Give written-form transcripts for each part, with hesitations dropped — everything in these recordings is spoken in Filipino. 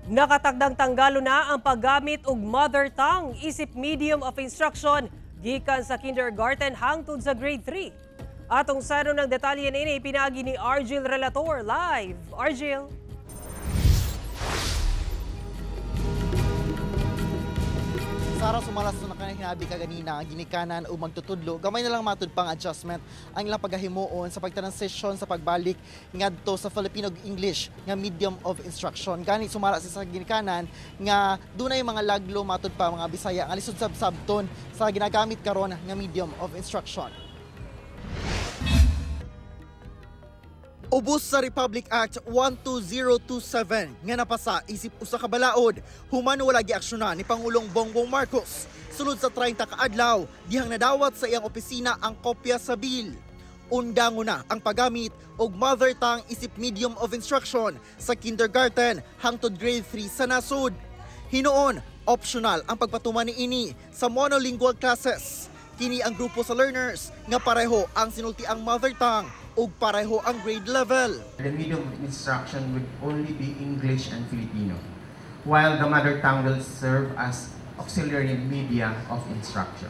Nakatagdang tanggalo na ang paggamit og mother tongue isip medium of instruction gikan sa kindergarten hangtod sa grade 3. Atong sano ng detalye nini pinagi ni Argil Relator live. Argil. Sara, sumalas na kanahinabi ka ganina, ginikanan o magtutudlo, gamay na lang matud pang adjustment ang ilang paghahimuon sa pagtransition sa pagbalik ngadto sa Filipino English nga medium of instruction. Gani sumala sa ginikanan nga dunay mga laglo matud pa mga Bisaya nga lisod sabton sa ginagamit karon nga medium of instruction. Ubos sa Republic Act 12027 nga napasa isip usa ka balaod, human wala giaksyonan ni Pangulong Bongbong Marcos. Sulod sa 30 ka adlaw, dihang nadawat sa iyang opisina ang kopya sa bill. Undango na ang paggamit og mother tongue isip medium of instruction sa kindergarten hangtod grade 3 sa nasud. Hinuon, optional ang pagpatuman niini sa monolingual classes. Kini ang grupo sa learners nga pareho ang sinultiang mother tongue ug pareho ang grade level. The medium of instruction would only be English and Filipino, while the mother tongue will serve as auxiliary media of instruction.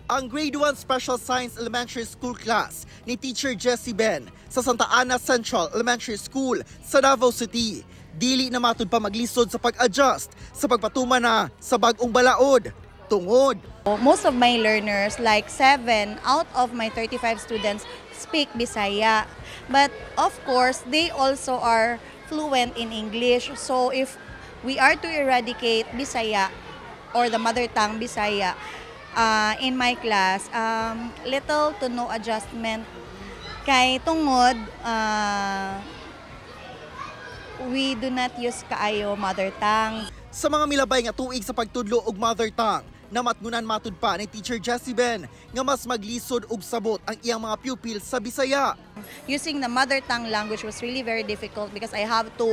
Ang grade 1 Special Science Elementary School class ni Teacher Jessie Ben sa Santa Ana Central Elementary School sa Davao City, dili na matud pa maglisod sa pag-adjust sa pagpatuman na sa bag-ong balaod tungod. Most of my learners, like 7 out of my 35 students, speak Bisaya. But of course, they also are fluent in English. So if we are to eradicate Bisaya or the mother tongue Bisaya in my class, little to no adjustment. Kay tungod, we do not use kaayo mother tongue. Sa mga milabay nga tuig sa pagtudlo og mother tongue, namatgunan matud pa ni Teacher Jessie Ben nga mas maglisod og sabot ang iyang mga pupil sa Bisaya. Using the mother tongue language was really very difficult because I have to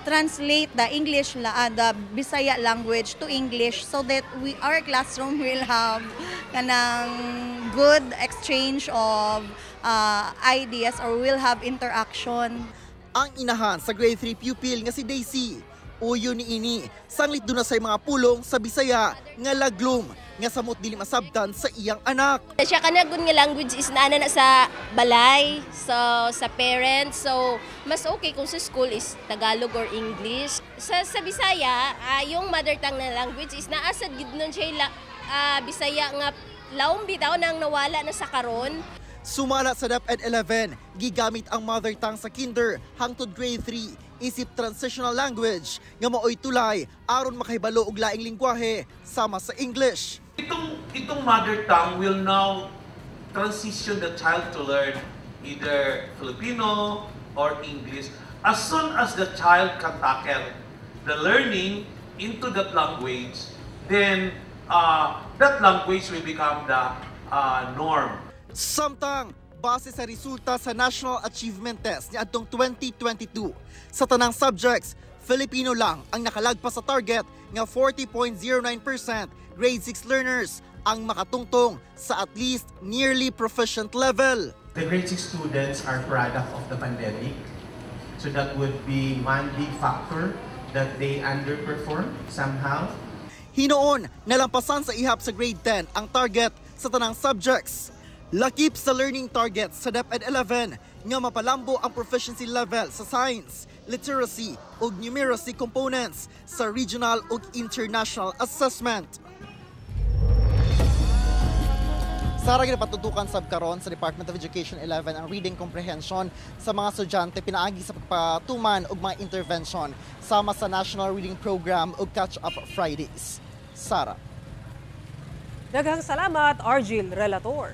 translate the the Bisaya language to English so that our classroom will have kanang good exchange of ideas or will have interaction. Ang inahan sa grade 3 pupil nga si Daisy, uyo ni ini, sanglit doon na sa mga pulong sa Bisaya nga laglom nga samot dili masabtan sa iyang anak. Siya kanagun nga language is naana na sa balay, so sa parents. So mas okay kung sa school is Tagalog or English. Sa Bisaya, yung mother tongue na language is naasad gid nun siya Bisaya nga laom bitaw nang nawala na sa karon. Sumala sa DepEd 11, gigamit ang mother tongue sa kinder hangtod grade 3 isip transitional language nga maoy tulay aron makahibalo og laing lengguwahe sama sa English. Itong mother tongue will now transition the child to learn either Filipino or English as soon as the child can tackle the learning into that language. Then that language will become the norm. Samtang, base sa resulta sa National Achievement Test ni adtong 2022, sa tanang subjects, Filipino lang ang nakalagpas sa target nga 40.09% grade 6 learners ang makatungtong sa at least nearly proficient level. The grade 6 students are product of the pandemic, so that would be one big factor that they underperform somehow. Hinoon, nalampasan sa ihap sa grade 10 ang target sa tanang subjects. Lakip sa learning targets sa DepEd 11 nga mapalambo ang proficiency level sa science, literacy ug numeracy components sa regional ug international assessment. Sara, ginapatutukan sab karon sa Department of Education 11 ang reading comprehension sa mga estudyante pinaagi sa pagpatuman ug mga intervention sama sa National Reading Program ug Catch Up Fridays. Sara. Daghang salamat, Argil Relator.